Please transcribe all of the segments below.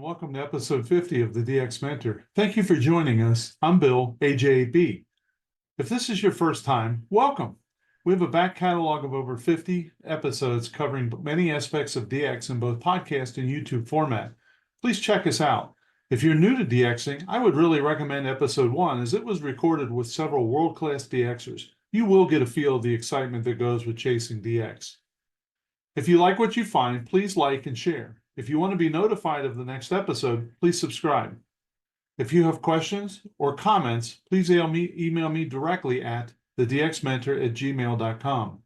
welcome to episode 50 of the DX Mentor. Thank you for joining us. I'm Bill, AJB. If this is your first time, welcome. We have a back catalog of over 50 episodes covering many aspects of DX in both podcast and YouTube format. Please check us out. If you're new to DXing, I would really recommend episode 1 as it was recorded with several world-class DXers. You will get a feel of the excitement that goes with chasing DX. If you like what you find, please like and share. If you want to be notified of the next episode, please subscribe. If you have questions or comments, please email me directly at thedxmentor@gmail.com.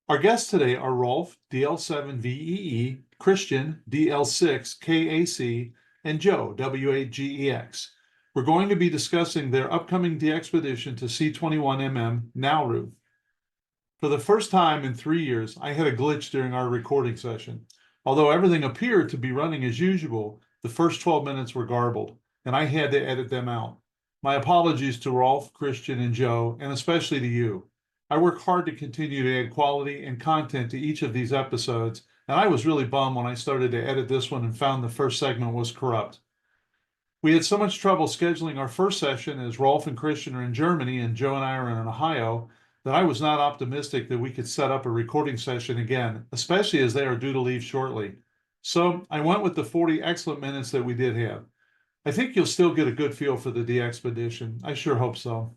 Our guests today are Rolf, DL7VEE, Christian, DL6KAC, and Joe, W8GEX. We're going to be discussing their upcoming DXpedition to C21MM Nauru. For the first time in 3 years, I had a glitch during our recording session. Although everything appeared to be running as usual, the first 12 minutes were garbled, and I had to edit them out. My apologies to Rolf, Christian, and Joe, and especially to you. I work hard to continue to add quality and content to each of these episodes, and I was really bummed when I started to edit this one and found the first segment was corrupt. We had so much trouble scheduling our first session as Rolf and Christian are in Germany and Joe and I are in Ohio, that I was not optimistic that we could set up a recording session again, especially as they are due to leave shortly. So I went with the 40 excellent minutes that we did have. I think you'll still get a good feel for the DXpedition. I sure hope so.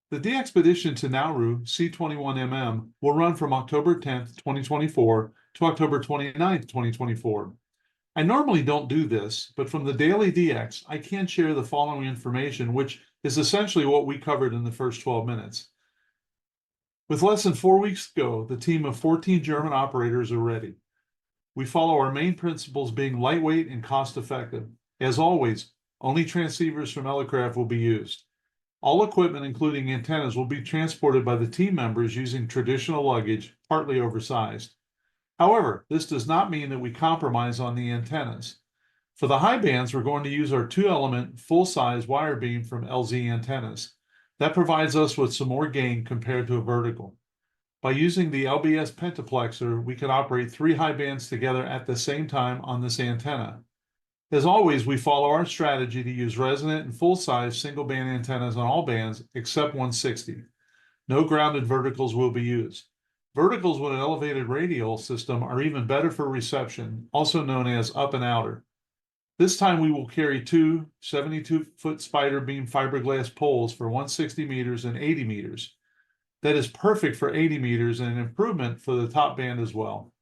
The DXpedition to Nauru, C21MM, will run from October 10th, 2024 to October 29th, 2024. I normally don't do this, but from the Daily DX, I can share the following information, which is essentially what we covered in the first 12 minutes. With less than 4 weeks to go, the team of 14 German operators are ready. We follow our main principles being lightweight and cost-effective. As always, only transceivers from Elecraft will be used. All equipment, including antennas, will be transported by the team members using traditional luggage, partly oversized. However, this does not mean that we compromise on the antennas. For the high bands, we're going to use our 2-element, full-size wire beam from LZ antennas. That provides us with some more gain compared to a vertical. By using the LBS pentaplexer, we can operate 3 high bands together at the same time on this antenna. As always, we follow our strategy to use resonant and full-size single-band antennas on all bands except 160. No grounded verticals will be used. Verticals with an elevated radial system are even better for reception, also known as up and outer. This time we will carry 2 72-foot spider beam fiberglass poles for 160 meters and 80 meters. That is perfect for 80 meters and an improvement for the top band as well.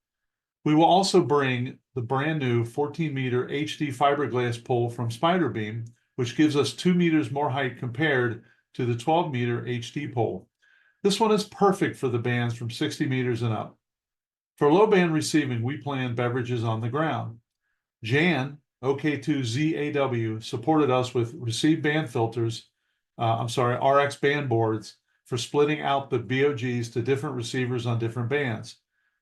We will also bring the brand new 14-meter HD fiberglass pole from Spider Beam, which gives us 2 meters more height compared to the 12-meter HD pole. This one is perfect for the bands from 60 meters and up. For low band receiving, we plan beverages on the ground. Jan, OK2ZAW, supported us with receive band filters, RX band boards for splitting out the BOGs to different receivers on different bands.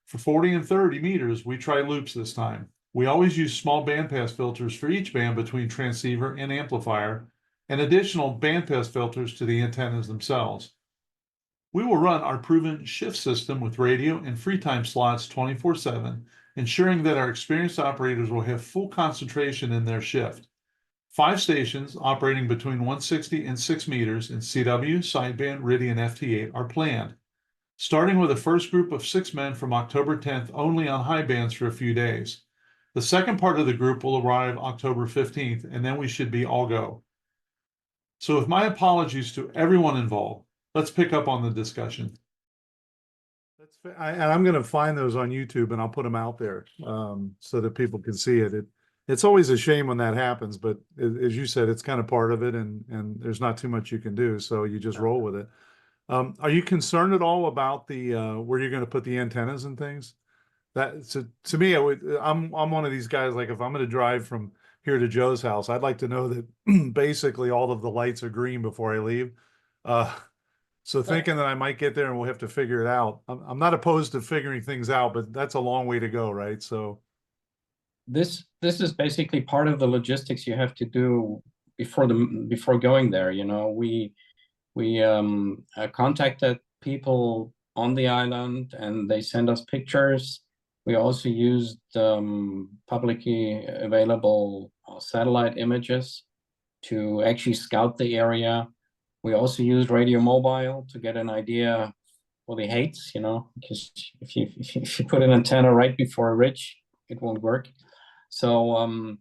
For 40 and 30 meters, we try loops this time. We always use small bandpass filters for each band between transceiver and amplifier, and additional bandpass filters to the antennas themselves. We will run our proven shift system with radio and free time slots 24/7, ensuring that our experienced operators will have full concentration in their shift. 5 stations operating between 160 and 6 meters in CW, sideband, RIDI, and FT8 are planned, starting with the first group of 6 men from October 10th only on high bands for a few days. The second part of the group will arrive October 15th, and then we should be all go. So with my apologies to everyone involved, let's pick up on the discussion. And I'm going to find those on YouTube and I'll put them out there so that people can see it. It's always a shame when that happens, but as you said, it's kind of part of it, and there's not too much you can do, so you just roll with it. Are you concerned at all about the where you're going to put the antennas and things? To me, I'm one of these guys, like if I'm going to drive from here to Joe's house, I'd like to know that basically all of the lights are green before I leave. So thinking that I might get there and we'll have to figure it out. I'm not opposed to figuring things out, but that's a long way to go, right? So this is basically part of the logistics you have to do before going there. You know, we contacted people on the island and they send us pictures. We also used publicly available satellite images to actually scout the area. We also used radio mobile to get an idea for the heights, you know, because if you put an antenna right before a ridge, it won't work. So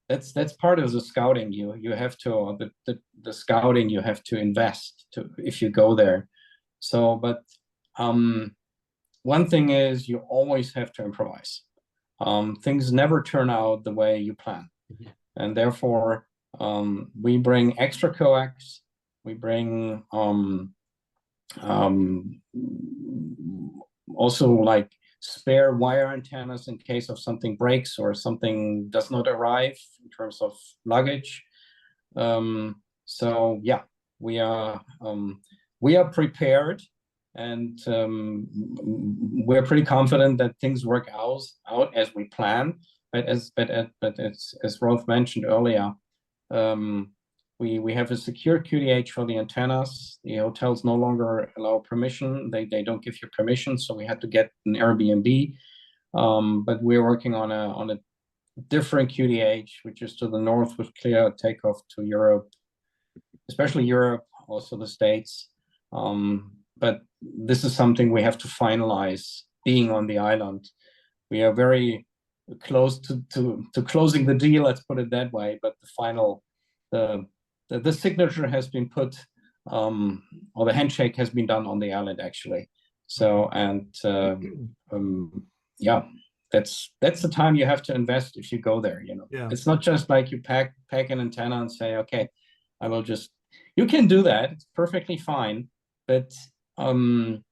that's part of the scouting. You have to the scouting you have to invest to if you go there. So, but one thing is you always have to improvise. Things never turn out the way you plan, and therefore we bring extra coax. We bring also like spare wire antennas in case of something breaks or something does not arrive in terms of luggage. So yeah, we are prepared, and we're pretty confident that things work out as we plan. But as Rolf mentioned earlier, we have a secure QTH for the antennas. The hotels no longer allow permission. They don't give you permission, so we had to get an Airbnb. But we're working on a different QTH, which is to the north with clear takeoff to Europe, especially Europe, also the States. But this is something we have to finalize being on the island. We are very close to closing the deal, let's put it that way. But the final, the signature has been put, or the handshake has been done on the island actually. So, and yeah, that's the time you have to invest if you go there, you know. Yeah. It's not just like you pack an antenna and say, okay, I will just, you can do that, it's perfectly fine, but having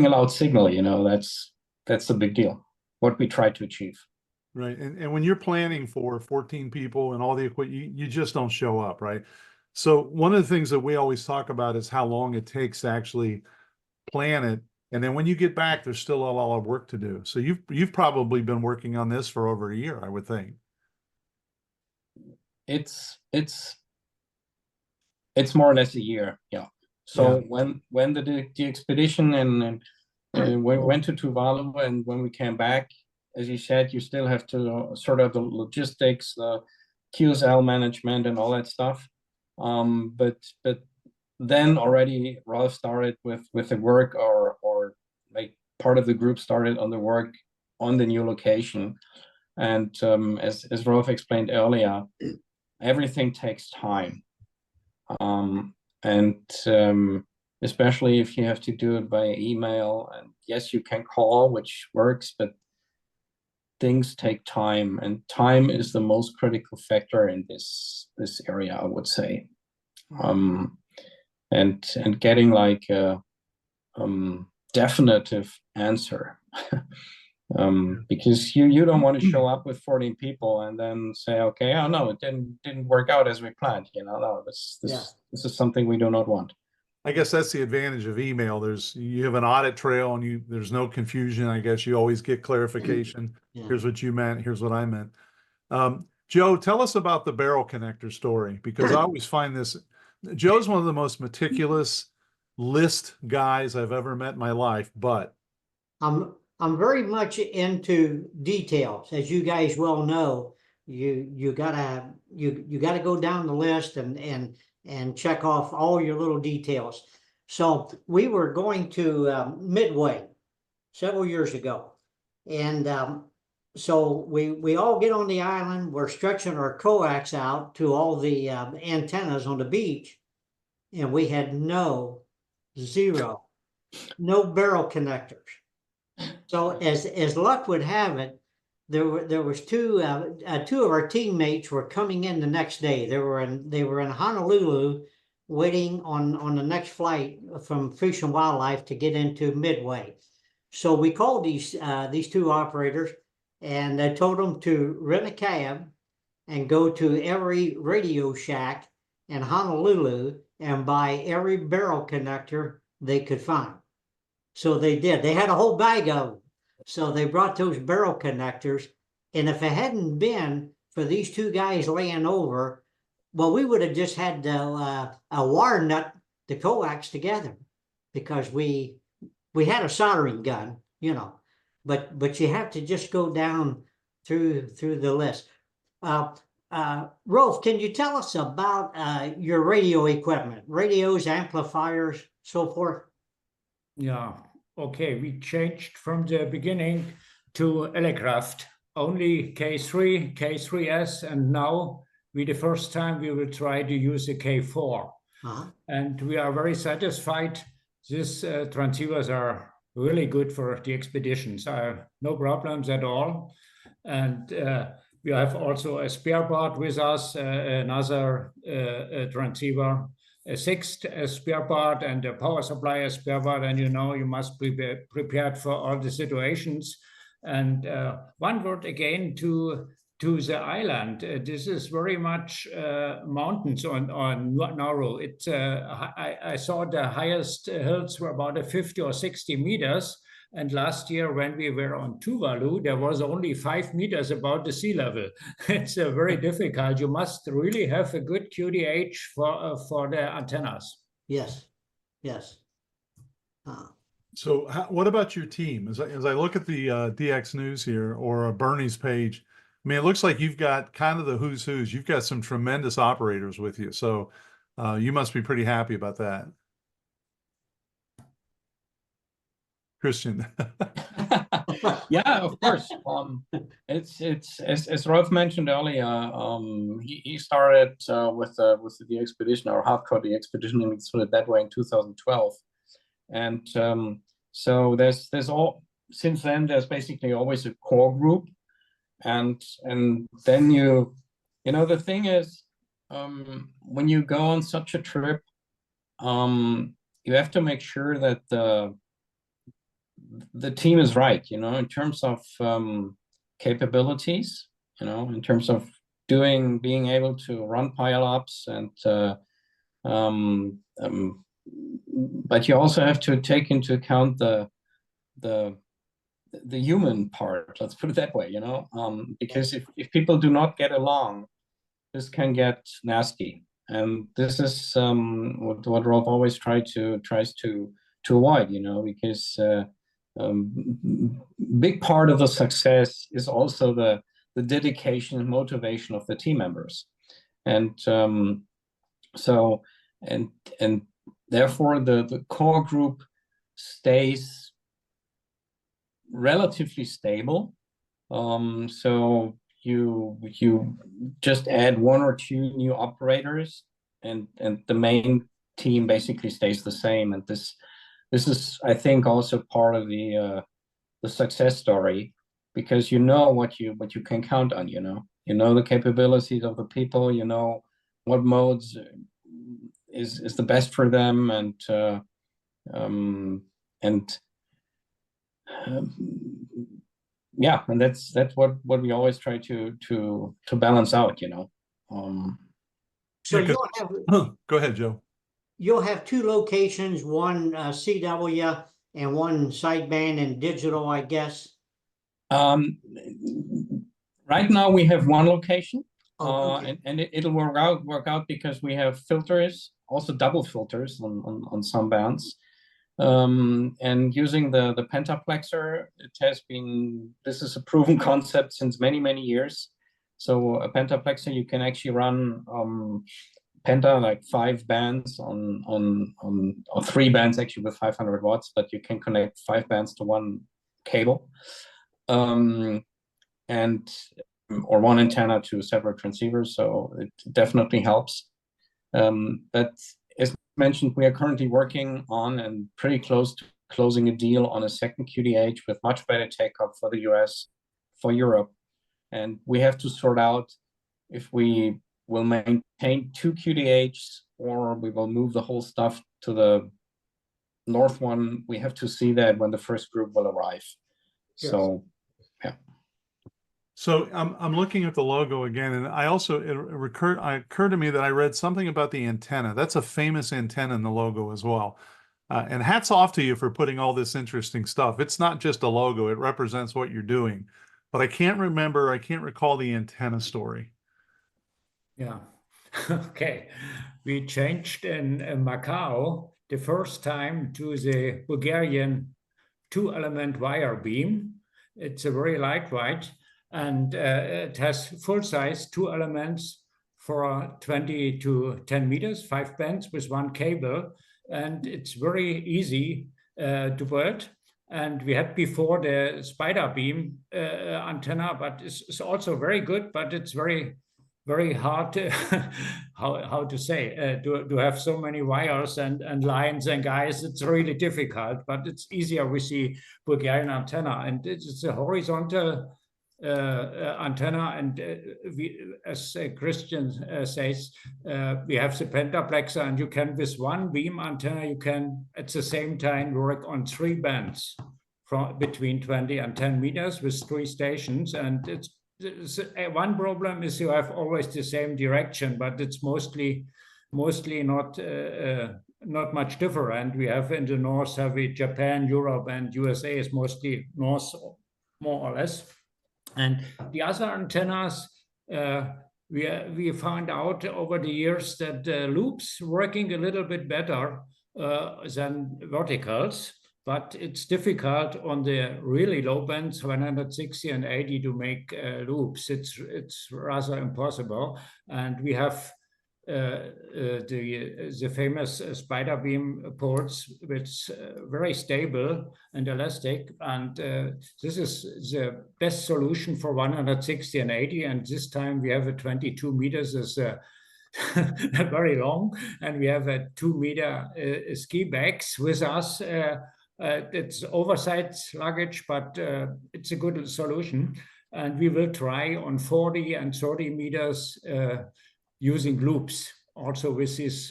a loud signal, you know, that's a big deal, what we try to achieve. Right. And when you're planning for 14 people and all the equipment, you just don't show up, right? So one of the things that we always talk about is how long it takes to actually plan it. And then when you get back, there's still a lot of work to do. So you've probably been working on this for over a year, I would think. It's more or less a year, yeah. So Yeah. when the DXpedition and when we went to Tuvalu and when we came back, as you said, you still have to sort out the logistics, the QSL management, and all that stuff. But then already Rolf started with the work, or like part of the group started on the work on the new location. And as Rolf explained earlier, everything takes time. Especially if you have to do it by email, and yes, you can call, which works, but things take time, and time is the most critical factor in this area, I would say. And getting like a definitive answer. Because you don't want to show up with 14 people and then say, okay, oh no, it didn't work out as we planned, you know. No, this is something we do not want. I guess that's the advantage of email. You have an audit trail and there's no confusion. I guess you always get clarification. Yeah. Here's what you meant. Here's what I meant. Joe, tell us about the barrel connector story, because I always find this, Joe's one of the most meticulous list guys I've ever met in my life, but I'm very much into details. As you guys well know, you gotta go down the list and check off all your little details. So we were going to Midway several years ago, and so we all get on the island. We're stretching our coax out to all the antennas on the beach, and we had no barrel connectors. So as luck would have it, there was two of our teammates were coming in the next day. They were in Honolulu, waiting on the next flight from Fish and Wildlife to get into Midway. So we called these two operators, and I told them to rent a cab and go to every Radio Shack in Honolulu and buy every barrel connector they could find. So they did. They had a whole bag of them. So they brought those barrel connectors. And if it hadn't been for these two guys laying over, well, we would have just had a wire nut the coax together, because we had a soldering gun, you know. but you have to just go down through the list. Rolf, can you tell us about your radio equipment, radios, amplifiers, so forth? Yeah, okay. We changed from the beginning to Elecraft, only K3, K3S, and now the first time we will try to use the K4. And we are very satisfied. These transceivers are really good for the expeditions. No problems at all. And we have also a spare part with us, another transceiver, a sixth spare part, and a power supply a spare part. And you know, you must be prepared for all the situations. And one word again to the island. This is very much mountains on Nauru. I saw the highest hills were about 50 or 60 meters. And last year, when we were on Tuvalu, there was only 5 meters above the sea level. It's very difficult. You must really have a good QDH for the antennas. Yes, yes. So what about your team? As I look at the DX News here, or Bernie's page, I mean, it looks like you've got kind of the who's who's. You've got some tremendous operators with you. So you must be pretty happy about that. Christian. Yeah, of course. It's as Rolf mentioned earlier. He started with the DXpedition, or hardcore DXpedition, and let's put it that way, in 2012. And so there's all since then. There's basically always a core group, and then you know the thing is, when you go on such a trip, you have to make sure that the team is right, you know, in terms of capabilities, you know, in terms of being able to run pileups, and but you also have to take into account the human part, let's put it that way, you know, because if people do not get along, this can get nasty. And this is what Rolf always tries to avoid, you know, because big part of the success is also the dedication and motivation of the team members. And so therefore the core group stays relatively stable. So you just add 1 or 2 new operators, and the main team basically stays the same. And this is, I think, also part of the success story, because you know what you can count on. You know the capabilities of the people. You know what modes is the best for them, and yeah, and that's what we always try to balance out. You know. So Yeah, you'll have go ahead, Joe. You'll have 2 locations, one CW and one sideband and digital, I guess. Right now we have 1 location, okay. and it'll work out because we have filters, also double filters on some bands, and using the pentaplexer. This is a proven concept since many years. So a pentaplexer, you can actually run penta, like 5 bands or 3 bands actually with 500 watts, but you can connect 5 bands to 1 cable, or 1 antenna to separate transceivers. So it definitely helps. But as mentioned, we are currently working on and pretty close to closing a deal on a second QDH with much better take-up for the US, for Europe. And we have to sort out if we will maintain 2 QDHs or we will move the whole stuff to the north one. We have to see that when the first group will arrive. Yes. So, yeah. So I'm looking at the logo again, and I also it occurred to me that I read something about the antenna. That's a famous antenna in the logo as well. And hats off to you for putting all this interesting stuff. It's not just a logo; it represents what you're doing. But I can't recall the antenna story. Yeah. Okay. We changed in Macau the first time to the Bulgarian 2-element wire beam. It's a very lightweight, and it has full size 2 elements for 20 to 10 meters, 5 bands with 1 cable, and it's very easy to build. And we had before the spider beam antenna, but it's also very good, but it's very hard to, how to say, to have so many wires and lines and guys. It's really difficult, but it's easier with the Bulgarian antenna, and it's a horizontal antenna. And we, as Christian says, we have the pentaplexer, and you can, with 1 beam antenna, you can at the same time work on 3 bands from between 20 and 10 meters with 3 stations. And it's one problem is you have always the same direction, but it's mostly not much different. We have in the north, Japan, Europe, and USA is mostly north, more or less. And the other antennas, we found out over the years that loops working a little bit better than verticals. But it's difficult on the really low bands, 160 and 80, to make loops. It's rather impossible. And we have the famous spider beam ports, which very stable and elastic. And this is the best solution for 160 and 80. And this time we have a 22 meters is very long, and we have a 2-meter ski bags with us. It's oversized luggage, but it's a good solution. And we will try on 40 and 30 meters using loops, also with his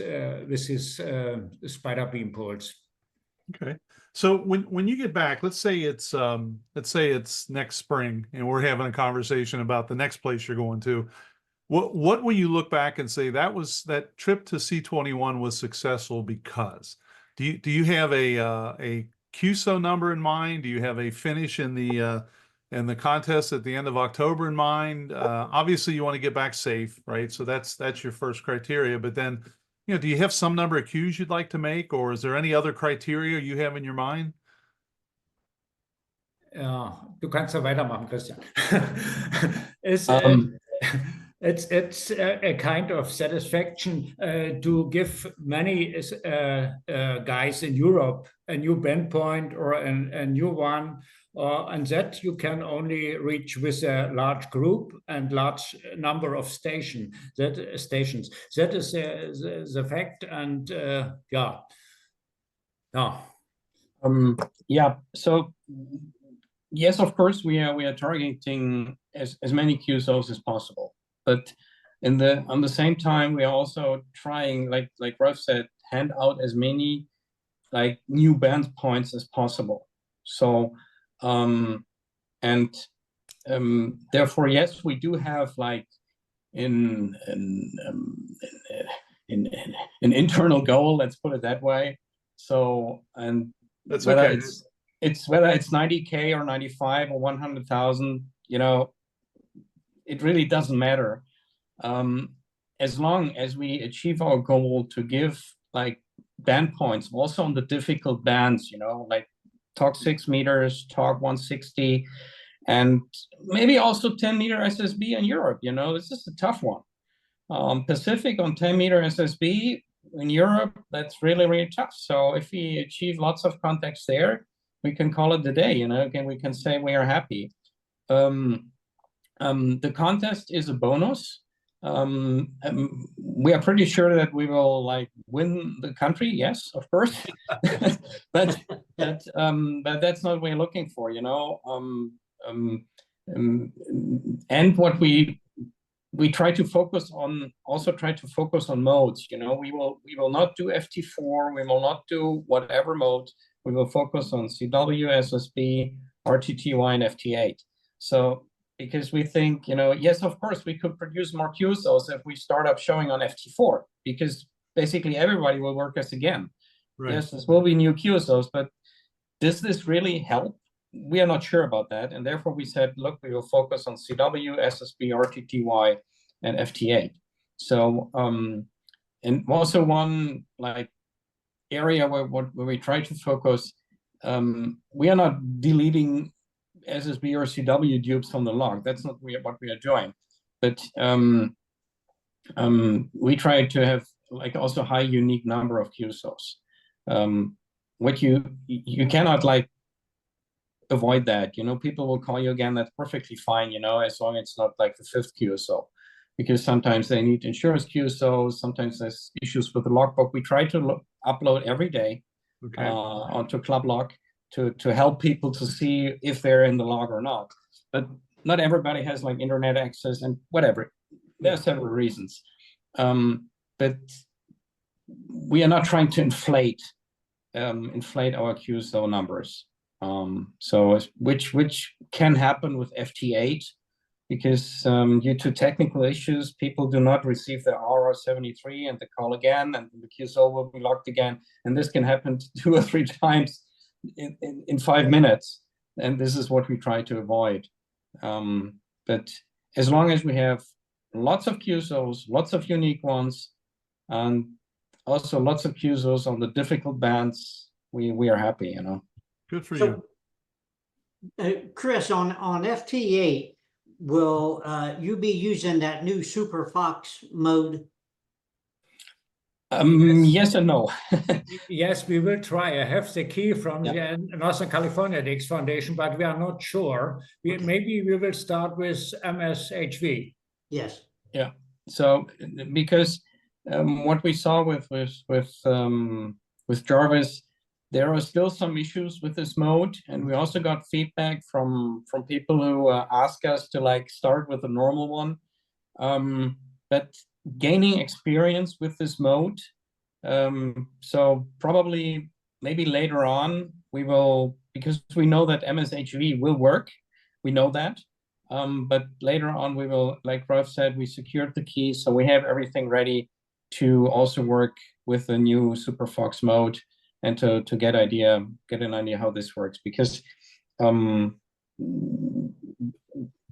spider beam poles. Okay. So when you get back, let's say it's next spring, and we're having a conversation about the next place you're going to. What will you look back and say that trip to C21 was successful because? Do you have a QSO number in mind? Do you have a finish in the contest at the end of October in mind? Obviously, you want to get back safe, right? So that's your first criteria. But then, do you have some number of Qs you'd like to make, or is there any other criteria you have in your mind? Du kannst ja weitermachen, Christian. It's a kind of satisfaction to give many guys in Europe a new band point or a new one, and that you can only reach with a large group and large number of stations. That is the fact, and yeah. Yeah. So yes, of course, we are targeting as many QSOs as possible. But on the same time, we are also trying, like Rolf said, hand out as many like new band points as possible. So therefore, yes, we do have like an internal goal. Let's put it that way. So and that's whether okay. It's whether it's 90K or 95 or 100,000, it really doesn't matter, as long as we achieve our goal to give like band points also on the difficult bands, like talk 6 meters, talk 160, and maybe also 10-meter SSB in Europe. This is a tough one. Pacific on 10-meter SSB in Europe, that's really, really tough. So if we achieve lots of contacts there, we can call it the day. Again, we can say we are happy. The contest is a bonus. We are pretty sure that we will win the country. Yes, of course, but that's not what we're looking for, and what we try to focus on, modes. We will not do FT4. We will not do whatever mode. We will focus on CW, SSB, RTTY, and FT8. So, because we think, yes, of course, we could produce more QSOs if we start up showing on FT4, because basically everybody will work us again. Right. Yes, this will be new QSOs, but does this really help? We are not sure about that. And therefore we said, look, we will focus on CW, SSB, RTTY, and FT8. So, and also one area where we try to focus, we are not deleting SSB or CW dupes from the log. That's not what we are doing. But we try to have like also high unique number of QSOs. What you cannot like avoid that. You know, people will call you again. That's perfectly fine. You know, as long as it's not like the 5th QSO, because sometimes they need insurance QSOs. Sometimes there's issues with the logbook. We try to upload every day onto ClubLog to help people to see if they're in the log or not. But not everybody has like internet access and whatever. There are several reasons. But we are not trying to inflate our QSO numbers. So which can happen with FT8, because due to technical issues, people do not receive their RR73 and they call again, and the QSO will be locked again. And this can happen 2 or 3 times in 5 minutes. And this is what we try to avoid. But as long as we have lots of QSOs, lots of unique ones, and also lots of QSOs on the difficult bands, we are happy, you know. Good for you. Chris, on FT8, will you be using that new Super Fox mode? Yes and no. Yes, we will try. I have the key from the Northern California DX Foundation, but we are not sure. Maybe we will start with MSHV. Yes. Yeah. So because what we saw with Jarvis, there are still some issues with this mode, and we also got feedback from people who ask us to like start with a normal one. But gaining experience with this mode, so probably maybe later on we will, because we know that MSHV will work, we know that. But later on we will, like Rolf said, we secured the key, so we have everything ready to also work with the new Super Fox mode and to get an idea how this works, because you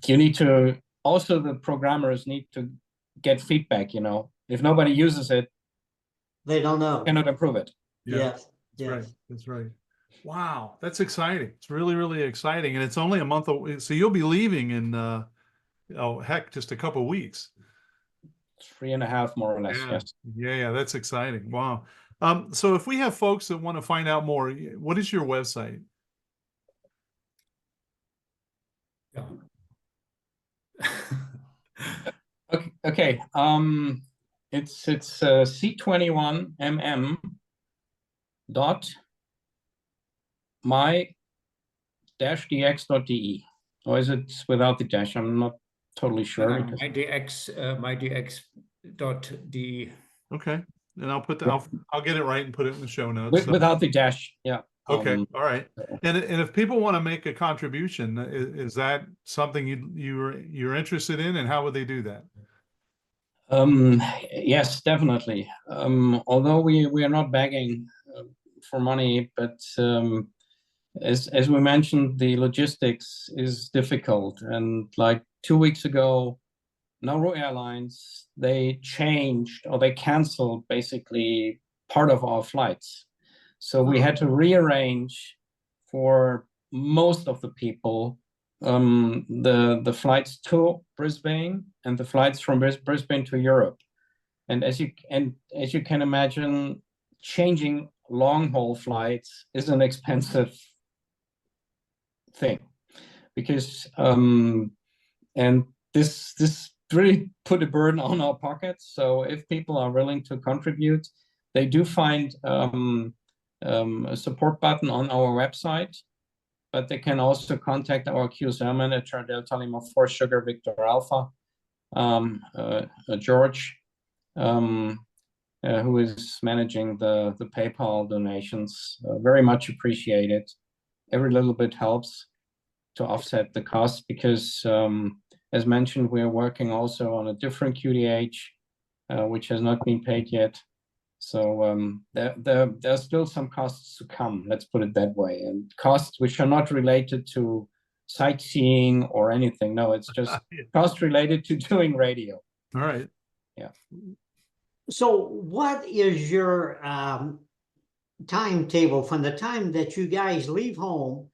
need to, also the programmers need to get feedback, you know. If nobody uses it, they don't know. Cannot improve it. Yes. That's right. That's right. Wow, that's exciting. It's really, really exciting. And it's only a month away. So you'll be leaving in just a couple of weeks. 3.5 more or less. Yes. Yeah, that's exciting. Wow. So if we have folks that want to find out more, what is your website? Yeah. Okay. It's C21MM dot my-dx.de, or is it without the dash? I'm not totally sure. my-dx.de. Okay, and I'll put that. I'll get it right and put it in the show notes. Without the dash, yeah. Okay, all right. And if people want to make a contribution, is that something you're interested in, and how would they do that? Yes, definitely. Although we are not begging for money, but as we mentioned, the logistics is difficult. And like 2 weeks ago, Nauru Airlines, they changed, or they canceled basically part of our flights. So we had to rearrange for most of the people the flights to Brisbane and the flights from Brisbane to Europe. And as you can imagine, changing long haul flights is an expensive thing, because and this really put a burden on our pockets. So if people are willing to contribute, they do find a support button on our website, but they can also contact our QSL manager, Delta Lima 4 Sugar Victor Alpha, George, who is managing the PayPal donations. Very much appreciated. Every little bit helps to offset the cost, because as mentioned, we are working also on a different QDH, which has not been paid yet. So there's still some costs to come, let's put it that way, and costs which are not related to sightseeing or anything. No, it's just cost related to doing radio. All right. Yeah. So what is your timetable from the time that you guys leave home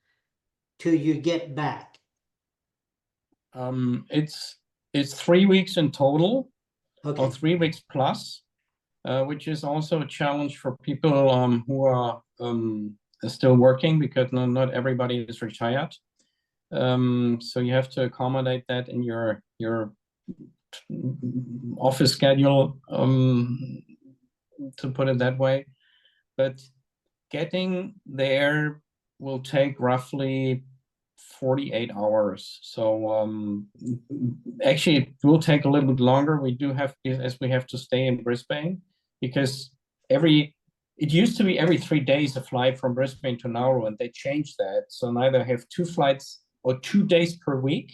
till you get back? It's 3 weeks in total, or Okay, 3 weeks plus, which is also a challenge for people who are still working, because not everybody is retired. So you have to accommodate that in your office schedule, to put it that way. But getting there will take roughly 48 hours. So actually it will take a little bit longer. We do have, as we have to stay in Brisbane, because it used to be every 3 days a flight from Brisbane to Nauru, and they changed that. So now they have 2 flights or 2 days per week.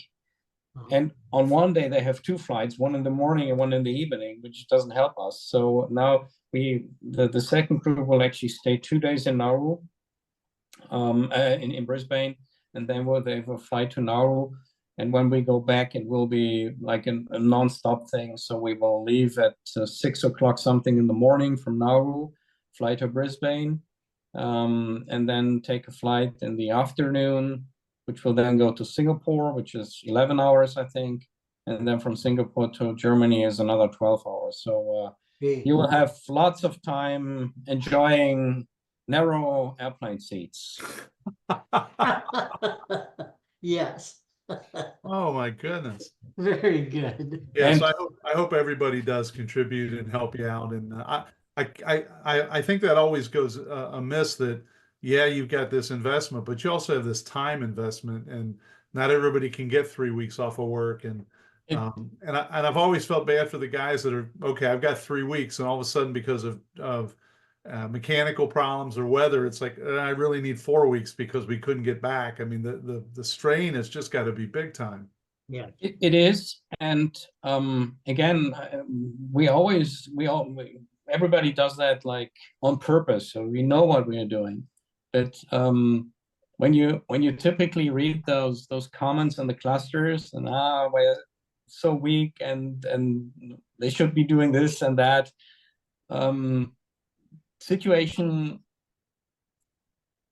And on one day they have 2 flights, one in the morning and one in the evening, which doesn't help us. So now the second group will actually stay 2 days in Nauru, in Brisbane, and then they will fly to Nauru. And when we go back, it will be like a non-stop thing. So we will leave at 6 o'clock something in the morning from Nauru, fly to Brisbane, and then take a flight in the afternoon, which will then go to Singapore, which is 11 hours, I think. And then from Singapore to Germany is another 12 hours. So you will have lots of time enjoying narrow airplane seats. yes, Oh, my goodness. very good. Yes, And- I hope everybody does contribute and help you out. And I think that always goes amiss, that, yeah, you've got this investment, but you also have this time investment, and not everybody can get 3 weeks off of work. And I've always felt bad for the guys that are, okay, I've got 3 weeks, and all of a sudden, because of mechanical problems or weather, it's like, I really need 4 weeks because we couldn't get back. I mean, the strain has just got to be big time. Yeah, It is. And again, everybody does that like on purpose. So we know what we are doing. But when you typically read those comments in the clusters, and we're so weak, and they should be doing this and that, situation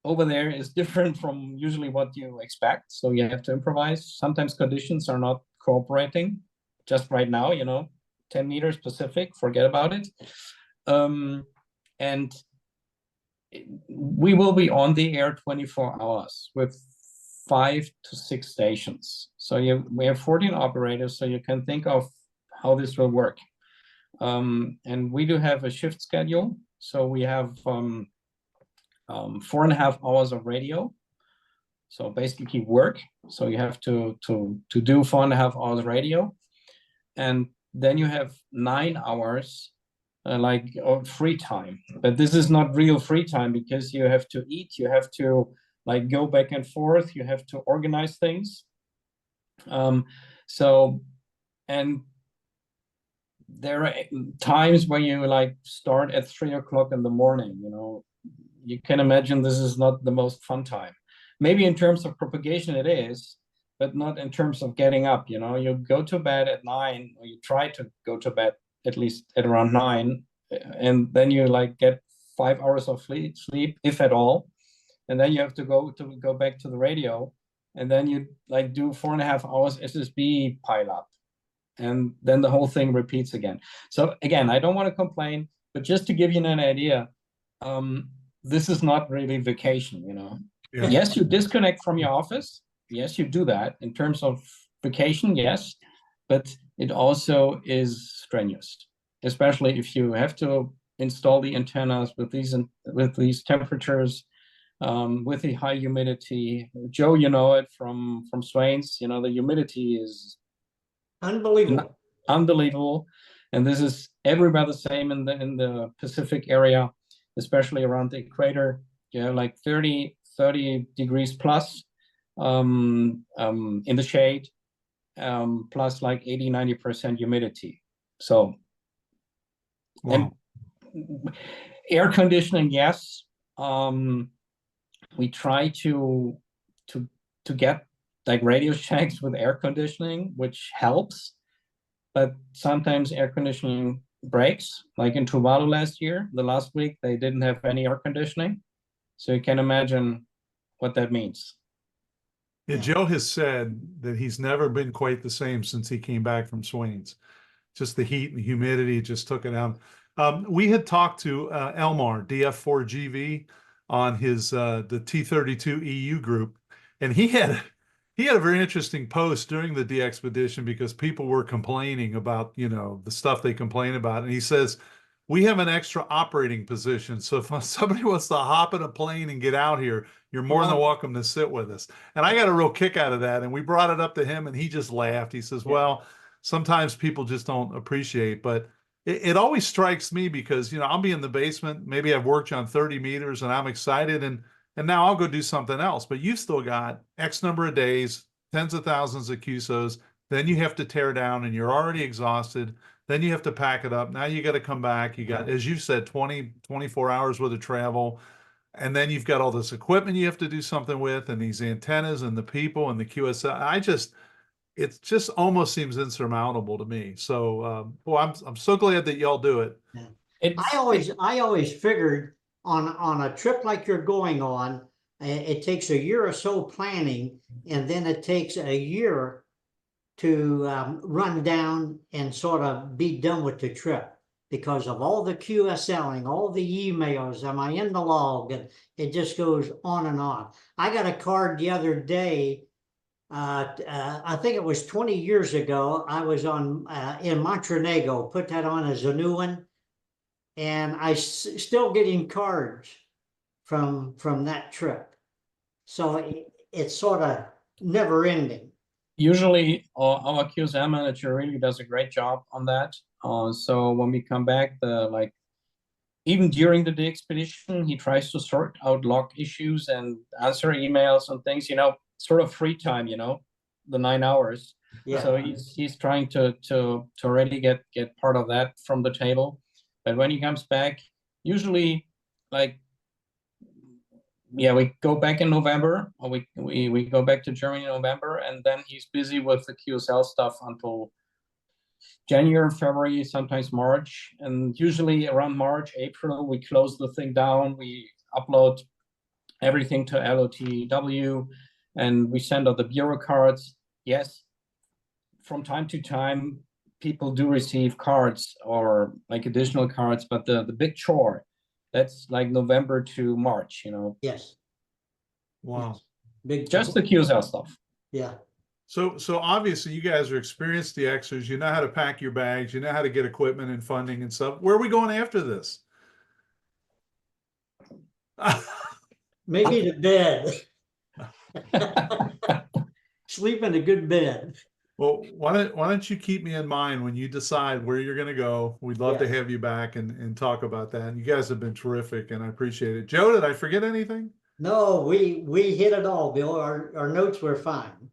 over there is different from usually what you expect. So you have to improvise. Sometimes conditions are not cooperating. Just right now, 10 meters Pacific, forget about it. And we will be on the air 24 hours with 5 to 6 stations. So we have 14 operators, so you can think of how this will work. And we do have a shift schedule. So we have 4.5 hours of radio. So basically work. So you have to do 4.5 hours radio. And then you have 9 hours of free time. But this is not real free time, because you have to eat, you have to go back and forth, you have to organize things. And there are times where you start at 3 o'clock in the morning. You can imagine this is not the most fun time. Maybe in terms of propagation it is, but not in terms of getting up. You go to bed at 9, or you try to go to bed at least at around 9, and then you get 5 hours of sleep, if at all, and then you have to go back to the radio, and then you do 4.5 hours SSB pile up, and then the whole thing repeats again. So again, I don't want to complain, but just to give you an idea, this is not really vacation. Yeah. Yes, you disconnect from your office. Yes, you do that in terms of vacation. Yes, but it also is strenuous, especially if you have to install the antennas with these temperatures, with the high humidity. Joe, you know it from Swain's. The humidity is unbelievable. Unbelievable, and this is everywhere the same in the Pacific area, especially around the equator. 30 degrees plus in the shade, plus 80-90% humidity. So, Wow. And air conditioning, yes. We try to get radio shacks with air conditioning, which helps, but sometimes air conditioning breaks. Like in Tuvalu last year, the last week, they didn't have any air conditioning. So you can imagine what that means. Yeah, Joe has said that he's never been quite the same since he came back from Swains. Just the heat and the humidity just took it out. We had talked to Elmar, DF4GV, on his the T32 EU group, and he had a very interesting post during the DXpedition because people were complaining about, you know, the stuff they complain about. And he says, we have an extra operating position. So if somebody wants to hop in a plane and get out here, you're more than welcome to sit with us. And I got a real kick out of that. And we brought it up to him and he just laughed. He says, well, sometimes people just don't appreciate, but it always strikes me because, you know, I'll be in the basement, maybe I've worked on 30 meters and I'm excited and now I'll go do something else, but you've still got X number of days, tens of thousands of QSOs, then you have to tear down and you're already exhausted. Then you have to pack it up. Now you got to come back. You got, as you said, 20, 24 hours worth of travel. And then you've got all this equipment you have to do something with and these antennas and the people and the QSL. It just almost seems insurmountable to me. So, well, I'm so glad that y'all do it. I always figured on a trip like you're going on, it takes a year or so planning, and then it takes a year to run down and sort of be done with the trip because of all the QSLing, all the emails, am I in the log? And it just goes on and on. I got a card the other day. I think it was 20 years ago. I was on in Montenegro, put that on as a new one, and I still getting cards from that trip. So it's sort of never ending. Usually our QSL manager really does a great job on that. So when we come back, even during the DXpedition, he tries to sort out log issues and answer emails and things, you know, sort of free time, you know, the 9 hours. Yeah. So he's trying to already get part of that from the table. But when he comes back, usually we go back in November, or we go back to Germany in November, and then he's busy with the QSL stuff until January, February, sometimes March. And usually around March, April, we close the thing down. We upload everything to LOTW, and we send out the bureau cards. Yes, from time to time, people do receive cards or additional cards, but the big chore, that's November to March, you know. Yes. Wow. Big just the QSL stuff. Yeah. So obviously you guys are experienced DXers. You know how to pack your bags. You know how to get equipment and funding and stuff. Where are we going after this? Maybe to bed. Sleep in a good bed. Well, why don't you keep me in mind when you decide where you're going to go? We'd love to have you back and talk about that. And you guys have been terrific, and I appreciate it. Joe, did I forget anything? No, we hit it all, Bill. Our notes were fine.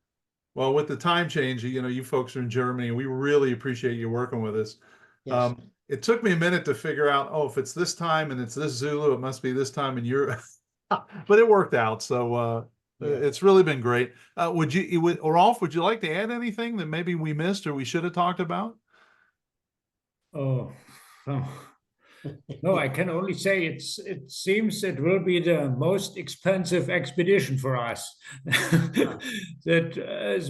Well, with the time change, you know, you folks are in Germany. We really appreciate you working with us. Yes. It took me a minute to figure out, oh, if it's this time and it's this Zulu, it must be this time in Europe. But it worked out. So it's really been great. Rolf, would you like to add anything that maybe we missed or we should have talked about? Oh, no, I can only say it seems it will be the most expensive expedition for us. That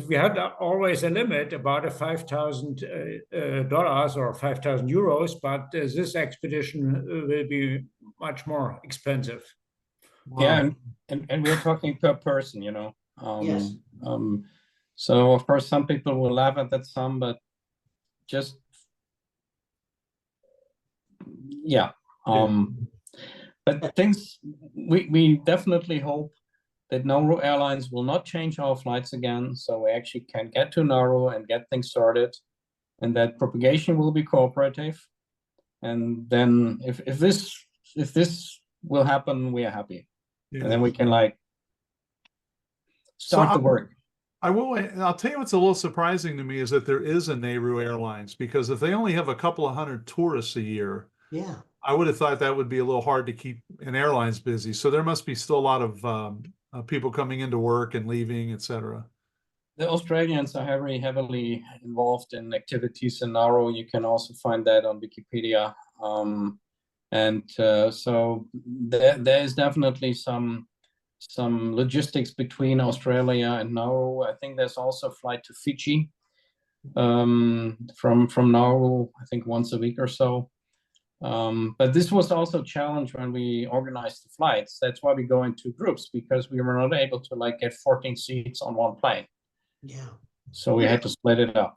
we had always a limit about $5,000 or 5,000 euros, but this expedition will be much more expensive. Wow. Yeah, and we're talking per person, you know. Yes. So of course some people will laugh at that sum, but just but things we definitely hope that Nauru Airlines will not change our flights again, so we actually can get to Nauru and get things started, and that propagation will be cooperative. And then if this will happen, we are happy. Yeah. And then we can start the work. I'll tell you what's a little surprising to me is that there is a Nauru Airlines, because if they only have a couple of hundred tourists a year, I would have thought that would be a little hard to keep an airlines busy. So there must be still a lot of people coming into work and leaving, etc. The Australians are heavily involved in activities in Nauru. You can also find that on Wikipedia. So there is definitely some some logistics between Australia and Nauru. I think there's also a flight to Fiji from Nauru, I think once a week or so. But this was also a challenge when we organized the flights. That's why we go in two groups, because we were not able to like get 14 seats on one plane. Yeah. So we had to split it up.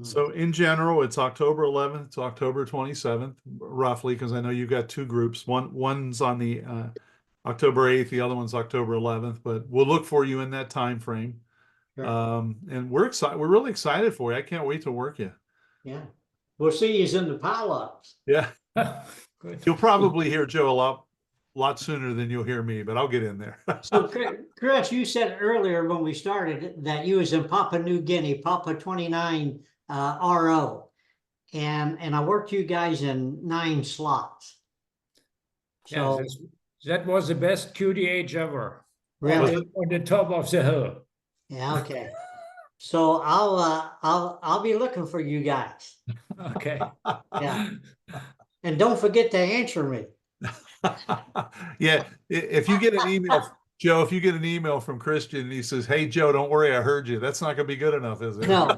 So in general, it's October 11th to October 27th, roughly, because I know you've got two groups. One's on the October 8th, the other one's October 11th, but we'll look for you in that time frame. Sure. And we're excited. We're really excited for you. I can't wait to work you. Yeah. We'll see you in the pile-ups. Yeah. Good. You'll probably hear Joe a lot sooner than you'll hear me, but I'll get in there. So Chris, you said earlier when we started that you was in Papua New Guinea, Papa 29 RO. And I worked you guys in 9 slots. Yeah, So that was the best QDH ever. really, On the top of the hill. yeah, okay. So I'll be looking for you guys. Okay. Yeah. And don't forget to answer me. Yeah, if you get an email, Joe, if you get an email from Christian and he says, "Hey Joe, don't worry, I heard you," that's not going to be good enough, is it? No.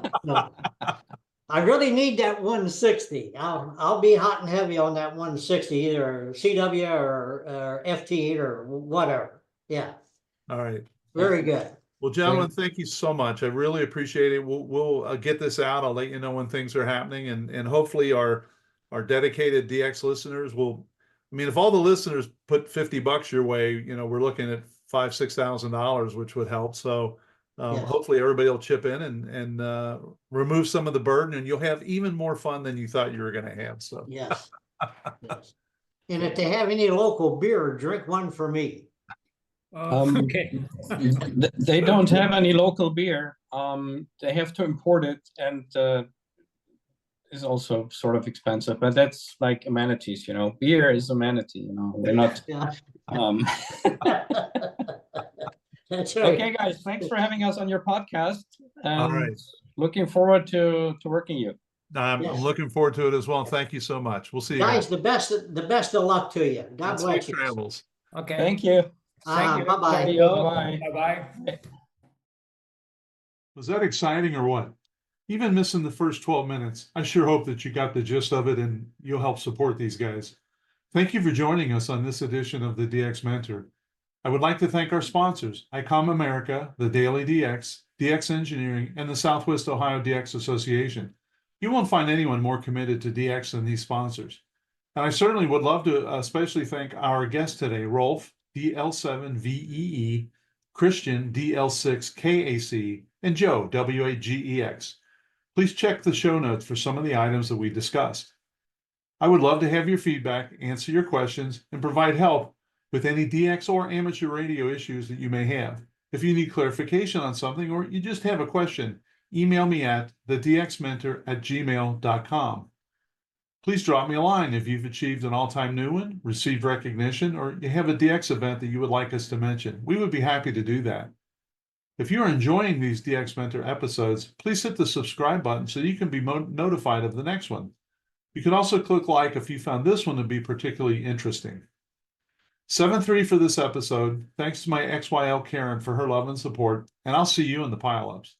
I really need that 160. I'll be hot and heavy on that 160, either CW or FT or whatever. Yeah. All right. Very good. Well, gentlemen, thank you so much. I really appreciate it. We'll get this out. I'll let you know when things are happening, and hopefully our dedicated DX listeners will. I mean, if all the listeners put $50 your way, we're looking at $5,000-6,000, which would help. So Yes. hopefully everybody will chip in and remove some of the burden, and you'll have even more fun than you thought you were going to have. So Yes. Yes. And if they have any local beer, drink one for me. Okay. They don't have any local beer. They have to import it, and is also sort of expensive, but that's like amenities, beer is amenity, we're not. Yeah. That's right. Okay, guys, thanks for having us on your podcast. All right. Looking forward to working you. I'm Yes. looking forward to it as well. Thank you so much. We'll see you Guys, the best of luck to you. God Safe bless you. travels. Okay. Thank you. Thank you. Bye-bye. See you. Bye. Bye-bye. Was that exciting or what? Even missing the first 12 minutes, I sure hope that you got the gist of it and you'll help support these guys. Thank you for joining us on this edition of the DX Mentor. I would like to thank our sponsors, ICOM America, the Daily DX, DX Engineering, and the Southwest Ohio DX Association. You won't find anyone more committed to DX than these sponsors. And I certainly would love to especially thank our guest today, Rolf, DL7VEE, Christian, DL6KAC, and Joe, W8GEX. Please check the show notes for some of the items that we discussed. I would love to have your feedback, answer your questions, and provide help with any DX or amateur radio issues that you may have. If you need clarification on something or you just have a question, email me at thedxmentor@gmail.com. Please drop me a line if you've achieved an all-time new one, received recognition, or you have a DX event that you would like us to mention. We would be happy to do that. If you're enjoying these DX Mentor episodes, please hit the subscribe button so you can be notified of the next one. You can also click like if you found this one to be particularly interesting. 7-3 for this episode. Thanks to my XYL Karen for her love and support, and I'll see you in the pile-ups.